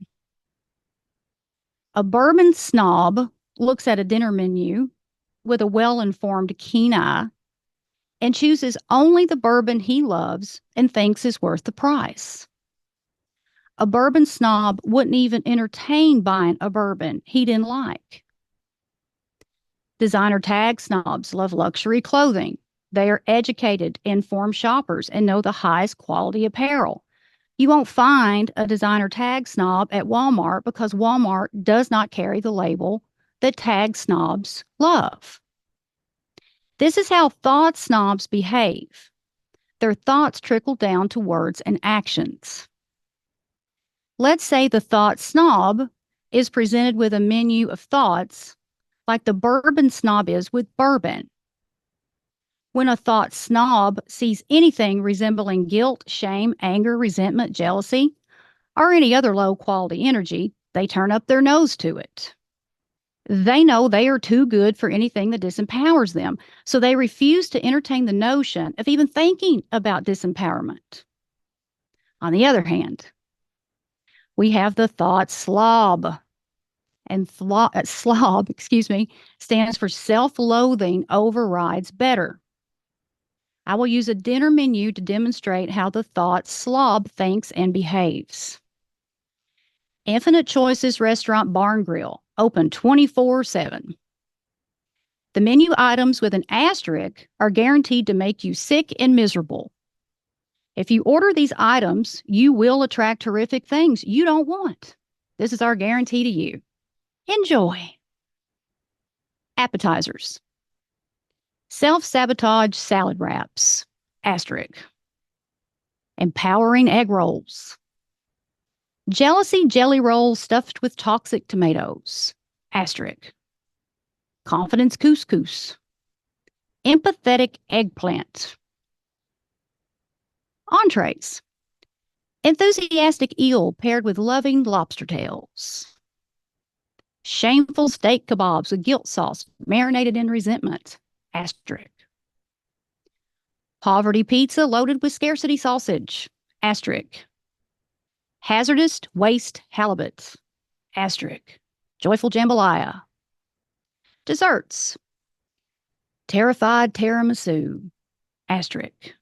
A bourbon snob looks at a dinner menu with a well-informed keen eye and chooses only the bourbon he loves and thinks is worth the price. A bourbon snob wouldn't even entertain buying a bourbon he didn't like. Designer tag snobs love luxury clothing. They are educated, informed shoppers and know the highest quality apparel. You won't find a designer tag snob at Walmart because Walmart does not carry the label that tag snobs love. This is how thought snobs behave. Their thoughts trickle down to words and actions. Let's say the thought snob is presented with a menu of thoughts like the bourbon snob is with bourbon. When a thought snob sees anything resembling guilt, shame, anger, resentment, jealousy, or any other low-quality energy, they turn up their nose to it. They know they are too good for anything that disempowers them, so they refuse to entertain the notion of even thinking about disempowerment. On the other hand, we have the thought slob. And slob, stands for self-loathing overrides better. I will use a dinner menu to demonstrate how the thought slob thinks and behaves. Infinite Choices Restaurant Bar and Grill, open 24/7. The menu items with an asterisk are guaranteed to make you sick and miserable. If you order these items, you will attract horrific things you don't want. This is our guarantee to you. Enjoy. Appetizers. Self-sabotage salad wraps, asterisk. Empowering egg rolls. Jealousy jelly rolls stuffed with toxic tomatoes, asterisk. Confidence couscous. Empathetic eggplant. Entrees. Enthusiastic eel paired with loving lobster tails. Shameful steak kebabs with guilt sauce marinated in resentment, asterisk. Poverty pizza loaded with scarcity sausage, asterisk. Hazardous waste halibut, asterisk. Joyful jambalaya. Desserts. Terrified tiramisu, asterisk.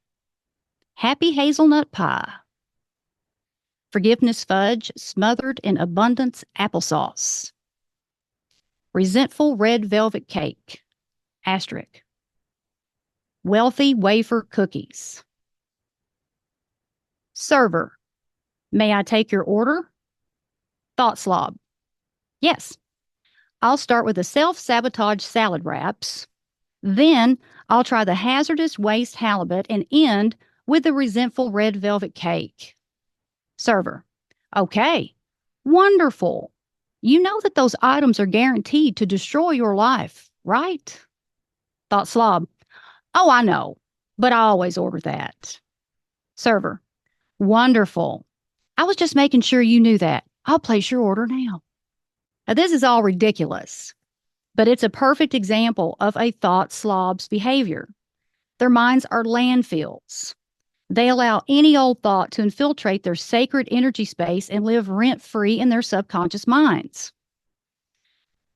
Happy hazelnut pie. Forgiveness fudge smothered in abundance applesauce. Resentful red velvet cake, asterisk. Wealthy wafer cookies. Server, may I take your order? Thought slob, yes. I'll start with the self-sabotage salad wraps. Then I'll try the hazardous waste halibut and end with the resentful red velvet cake. Server, okay, wonderful. You know that those items are guaranteed to destroy your life, right? Thought slob, oh, I know, but I always order that. Server, wonderful. I was just making sure you knew that. I'll place your order now. Now, this is all ridiculous, but it's a perfect example of a thought slob's behavior. Their minds are landfills. They allow any old thought to infiltrate their sacred energy space and live rent-free in their subconscious minds.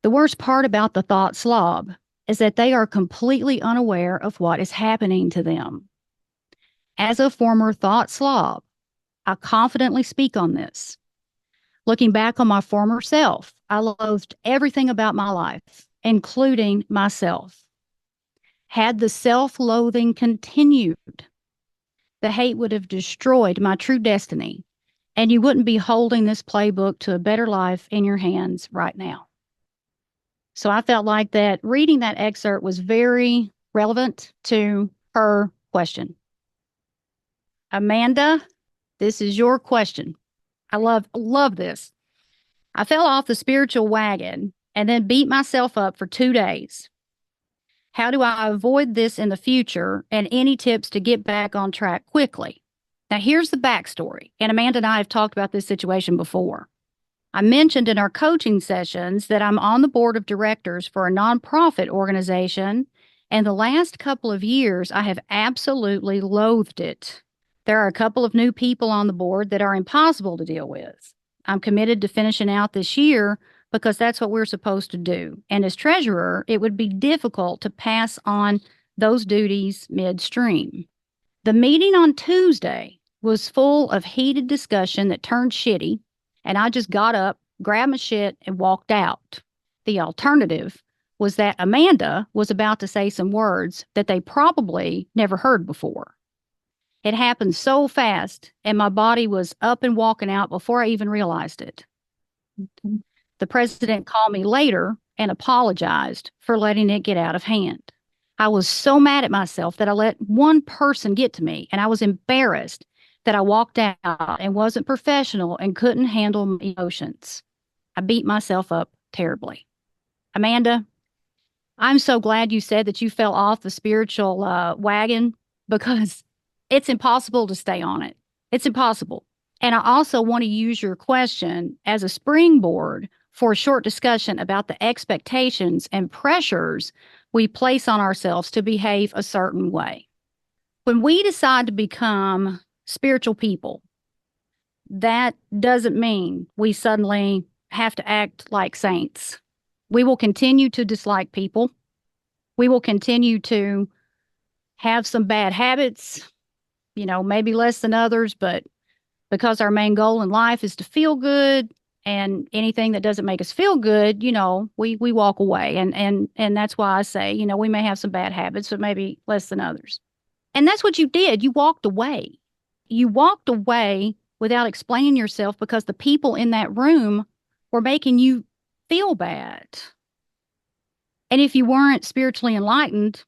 The worst part about the thought slob is that they are completely unaware of what is happening to them. As a former thought slob, I confidently speak on this. Looking back on my former self, I loathed everything about my life, including myself. Had the self-loathing continued, the hate would have destroyed my true destiny, and you wouldn't be holding this playbook to a better life in your hands right now. So I felt like that reading that excerpt was very relevant to her question. Amanda, this is your question. I love this. I fell off the spiritual wagon and then beat myself up for 2 days. How do I avoid this in the future, and any tips to get back on track quickly? Now, here's the backstory, and Amanda and I have talked about this situation before. I mentioned in our coaching sessions that I'm on the board of directors for a nonprofit organization, and the last couple of years, I have absolutely loathed it. There are a couple of new people on the board that are impossible to deal with. I'm committed to finishing out this year because that's what we're supposed to do. And as treasurer, it would be difficult to pass on those duties midstream. The meeting on Tuesday was full of heated discussion that turned shitty, and I just got up, grabbed my shit, and walked out. The alternative was that Amanda was about to say some words that they probably never heard before. It happened so fast, and my body was up and walking out before I even realized it. The president called me later and apologized for letting it get out of hand. I was so mad at myself that I let one person get to me, and I was embarrassed that I walked out and wasn't professional and couldn't handle my emotions. I beat myself up terribly. Amanda, I'm so glad you said that you fell off the spiritual wagon, because it's impossible to stay on it. It's impossible. And I also want to use your question as a springboard for a short discussion about the expectations and pressures we place on ourselves to behave a certain way. When we decide to become spiritual people, that doesn't mean we suddenly have to act like saints. We will continue to dislike people. We will continue to have some bad habits, maybe less than others, but because our main goal in life is to feel good, and anything that doesn't make us feel good, we walk away. And that's why I say, we may have some bad habits, but maybe less than others. And that's what you did. You walked away. You walked away without explaining yourself because the people in that room were making you feel bad. And if you weren't spiritually enlightened,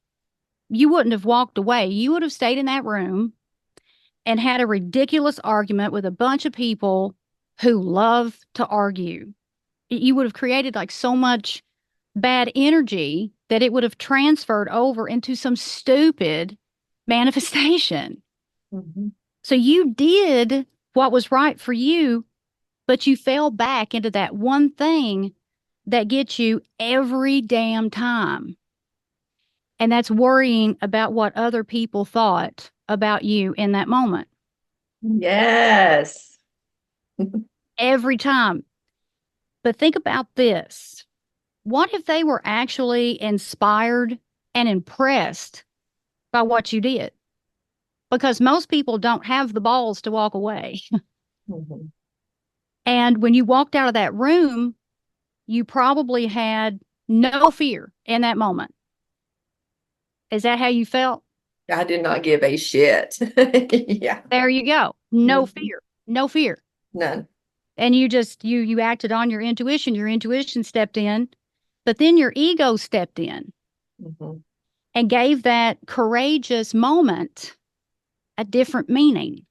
you wouldn't have walked away. You would have stayed in that room and had a ridiculous argument with a bunch of people who love to argue. You would have created like so much bad energy that it would have transferred over into some stupid manifestation. Mm-hmm. So you did what was right for you, but you fell back into that one thing that gets you every damn time. And that's worrying about what other people thought about you in that moment. Yes. Every time. But think about this. What if they were actually inspired and impressed by what you did? Because most people don't have the balls to walk away. Mm-hmm. And when you walked out of that room, you probably had no fear in that moment. Is that how you felt? I did not give a shit. Yeah. There you go. No Mhm. fear. No fear. None. And you just, you acted on your intuition. Your intuition stepped in, but then your ego stepped in Mm-hmm. and gave that courageous moment a different meaning.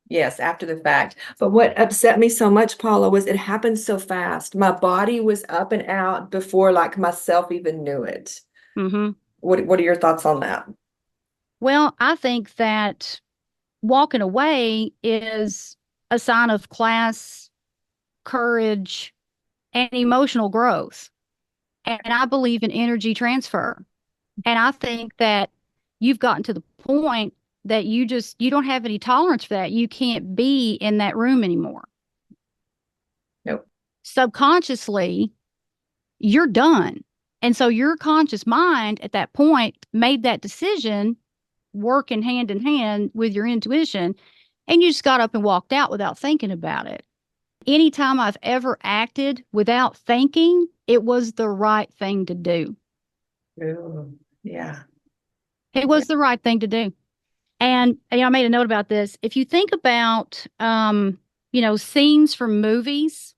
Yes, after the fact. But what upset me so much, Paula, was it happened so fast. My body was up and out before like myself even knew it. Mm-hmm. What are your thoughts on that? Well, I think that walking away is a sign of class, courage, and emotional growth. And I believe in energy transfer. And I think that you've gotten to the point that you don't have any tolerance for that. You can't be in that room anymore. Nope. Subconsciously, you're done. And so your conscious mind at that point made that decision, working hand in hand with your intuition, and you just got up and walked out without thinking about it. Anytime I've ever acted without thinking, it was the right thing to do. Ooh, yeah. It was the right thing to do. And I made a note about this. If you think about, scenes from movies,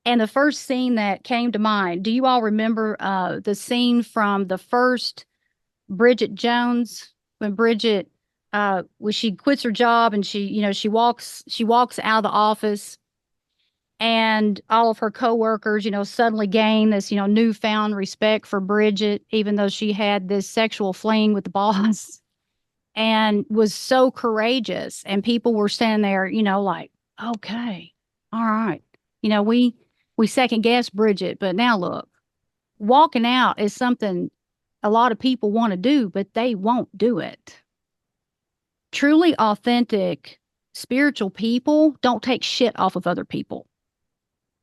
and the first scene that came to mind, do you all remember the scene from the first Bridget Jones, when Bridget, when she quits her job and she walks out of the office, and all of her coworkers, suddenly gain this, newfound respect for Bridget, even though she had this sexual fling with the boss and was so courageous. And people were standing there, like, okay, all right. We second guess Bridget, but now look, walking out is something a lot of people want to do, but they won't do it. Truly authentic spiritual people don't take shit off of other people.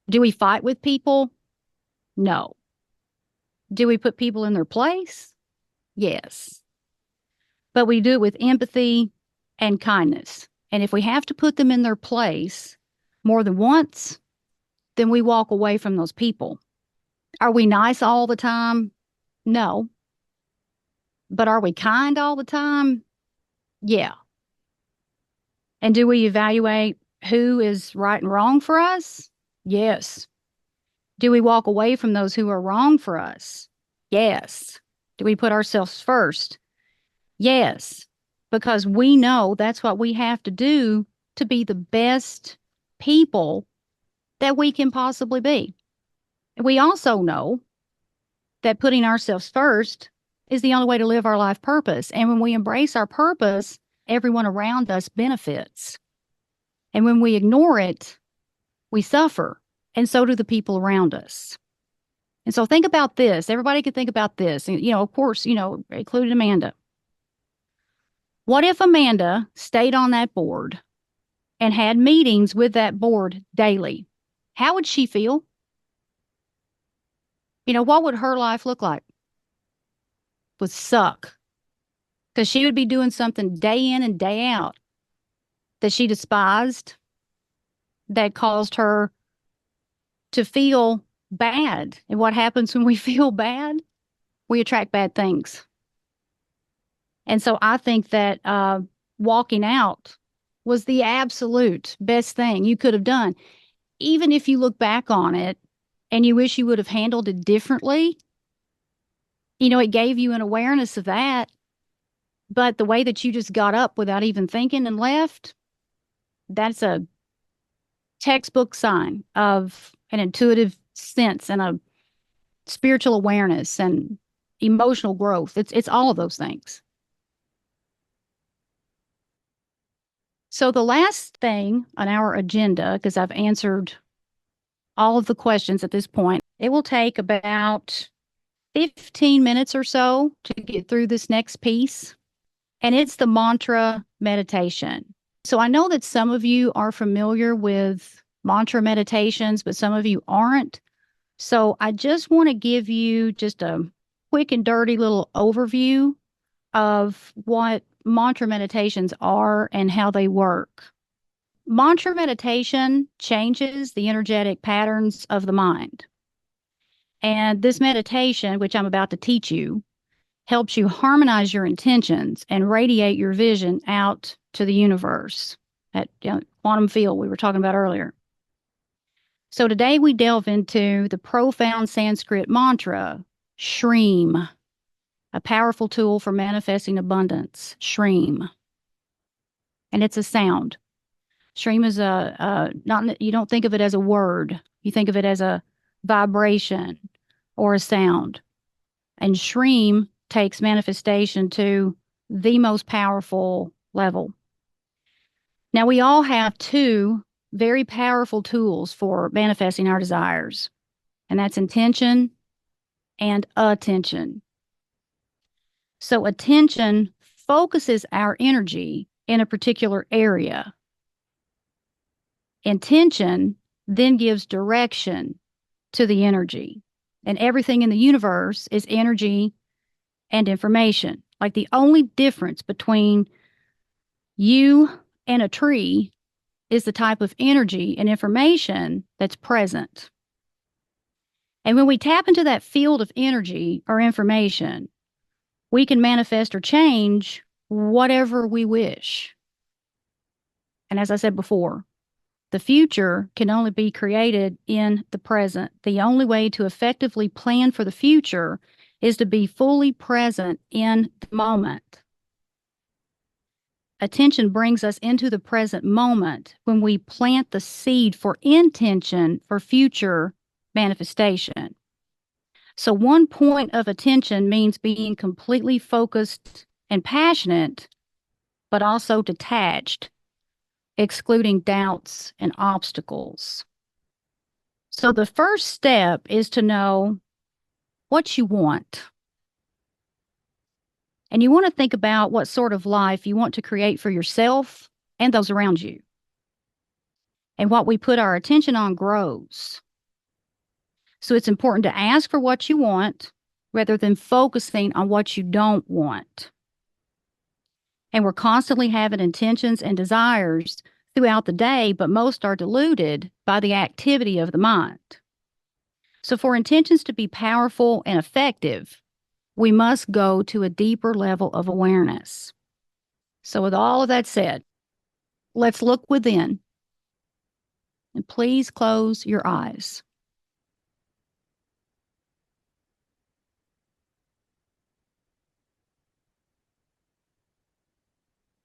Do we fight with people? No. Do we put people in their place? Yes. But we do it with empathy and kindness. And if we have to put them in their place more than once, then we walk away from those people. Are we nice all the time? No. But are we kind all the time? Yeah. And do we evaluate who is right and wrong for us? Yes. Do we walk away from those who are wrong for us? Yes. Do we put ourselves first? Yes. Because we know that's what we have to do to be the best people that we can possibly be. We also know that putting ourselves first is the only way to live our life purpose. And when we embrace our purpose, everyone around us benefits. And when we ignore it, we suffer. And so do the people around us. And so think about this. Everybody could think about this. And, of course, including Amanda. What if Amanda stayed on that board and had meetings with that board daily? How would she feel? What would her life look like? Would suck. Because she would be doing something day in and day out that she despised, that caused her to feel bad. And what happens when we feel bad? We attract bad things. And so I think that walking out was the absolute best thing you could have done. Even if you look back on it and you wish you would have handled it differently, it gave you an awareness of that. But the way that you just got up without even thinking and left, that's a textbook sign of an intuitive sense and a spiritual awareness and emotional growth. It's all of those things. So the last thing on our agenda, because I've answered all of the questions at this point, it will take about 15 minutes or so to get through this next piece. And it's the mantra meditation. So I know that some of you are familiar with mantra meditations, but some of you aren't. So I just want to give you just a quick and dirty little overview of what mantra meditations are and how they work. Mantra meditation changes the energetic patterns of the mind. And this meditation, which I'm about to teach you, helps you harmonize your intentions and radiate your vision out to the universe, that quantum field we were talking about earlier. So today we delve into the profound Sanskrit mantra, Shreem, a powerful tool for manifesting abundance, Shreem. And it's a sound. Shreem is not, you don't think of it as a word. You think of it as a vibration or a sound. And Shreem takes manifestation to the most powerful level. Now, we all have two very powerful tools for manifesting our desires, and that's intention and attention. So attention focuses our energy in a particular area. Intention then gives direction to the energy. And everything in the universe is energy and information. Like the only difference between you and a tree is the type of energy and information that's present. And when we tap into that field of energy or information, we can manifest or change whatever we wish. And as I said before, the future can only be created in the present. The only way to effectively plan for the future is to be fully present in the moment. Attention brings us into the present moment when we plant the seed for intention for future manifestation. So one point of attention means being completely focused and passionate, but also detached, excluding doubts and obstacles. So the first step is to know what you want. And you want to think about what sort of life you want to create for yourself and those around you. And what we put our attention on grows. So it's important to ask for what you want rather than focusing on what you don't want. And we're constantly having intentions and desires throughout the day, but most are diluted by the activity of the mind. So for intentions to be powerful and effective, we must go to a deeper level of awareness. So with all of that said, let's look within. And please close your eyes.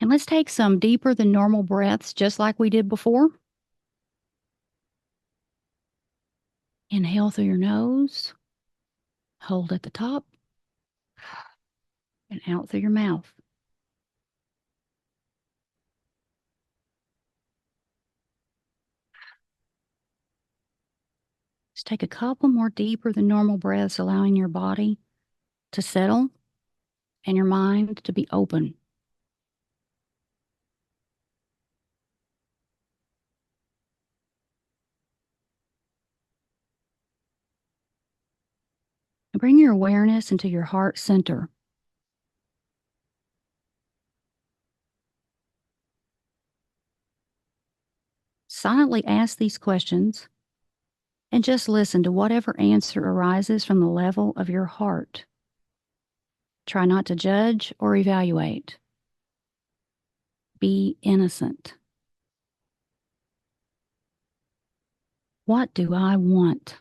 And let's take some deeper than normal breaths, just like we did before. Inhale through your nose, hold at the top, and out through your mouth. Just take a couple more deeper than normal breaths, allowing your body to settle and your mind to be open. And bring your awareness into your heart center. Silently ask these questions and just listen to whatever answer arises from the level of your heart. Try not to judge or evaluate. Be innocent. What do I want?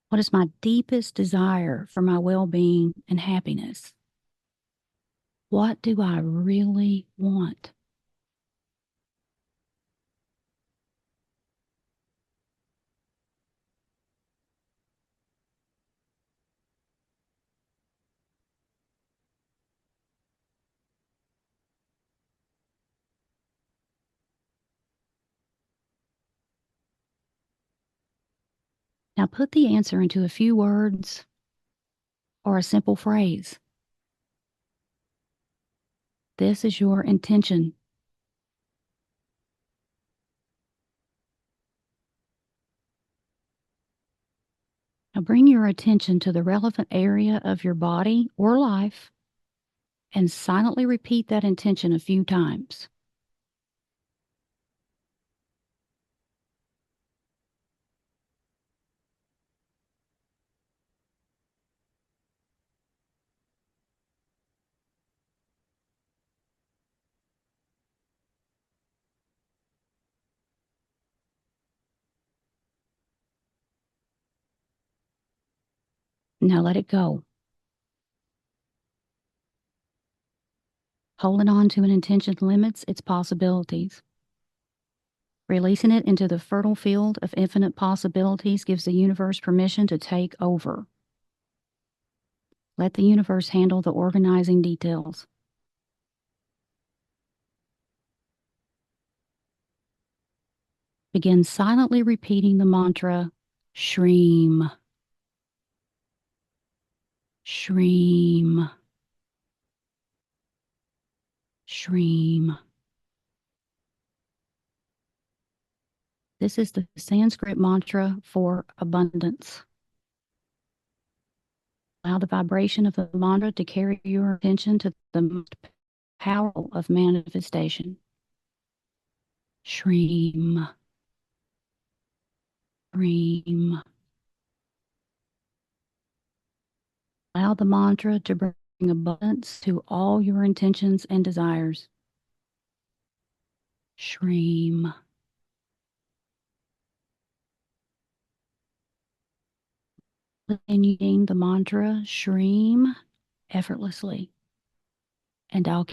What is my deepest desire for my well-being and happiness? What do I really want? Now put the answer into a few words or a simple phrase. This is your intention. Now bring your attention to the relevant area of your body or life and silently repeat that intention a few times. Now let it go. Holding on to an intention limits its possibilities. Releasing it into the fertile field of infinite possibilities gives the universe permission to take over. Let the universe handle the organizing details. Begin silently repeating the mantra, Shreem, Shreem, Shreem. This is the Sanskrit mantra for abundance. Allow the vibration of the mantra to carry your attention to the most powerful of manifestation. Shreem, Shreem. Allow the mantra to bring abundance to all your intentions and desires. Shreem. Continuing the mantra Shreem effortlessly. And I'll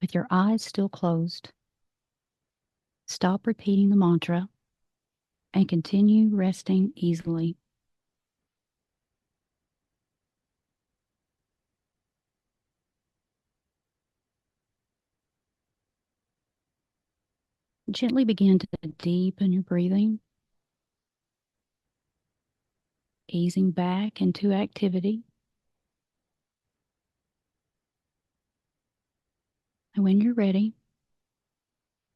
with your eyes still closed, stop repeating the mantra and continue resting easily. Gently begin to deepen your breathing, easing back into activity. And when you're ready,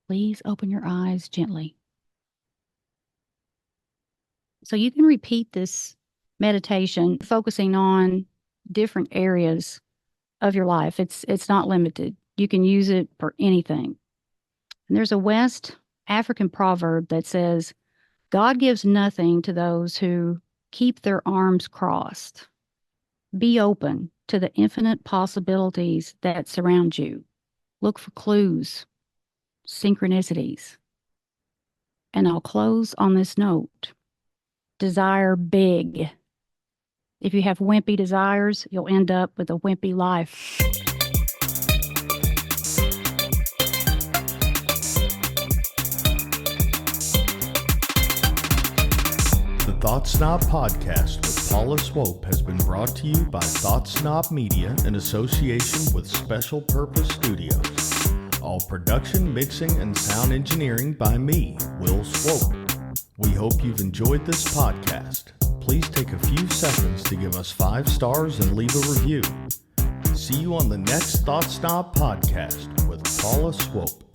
please open your eyes gently. So you can repeat this meditation focusing on different areas of your life. It's not limited. You can use it for anything. And there's a West African proverb that says, God gives nothing to those who keep their arms crossed. Be open to the infinite possibilities that surround you. Look for clues, synchronicities. And I'll close on this note. Desire big. If you have wimpy desires, you'll end up with a wimpy life. The Thought Snob Podcast with Paula Swope has been brought to you by Thought Snob Media in association with Special Purpose Studios. All production, mixing, and sound engineering by me, Will Swope. We hope you've enjoyed this podcast. Please take a few seconds to give us 5 stars and leave a review. See you on the next Thought Snob Podcast with Paula Swope.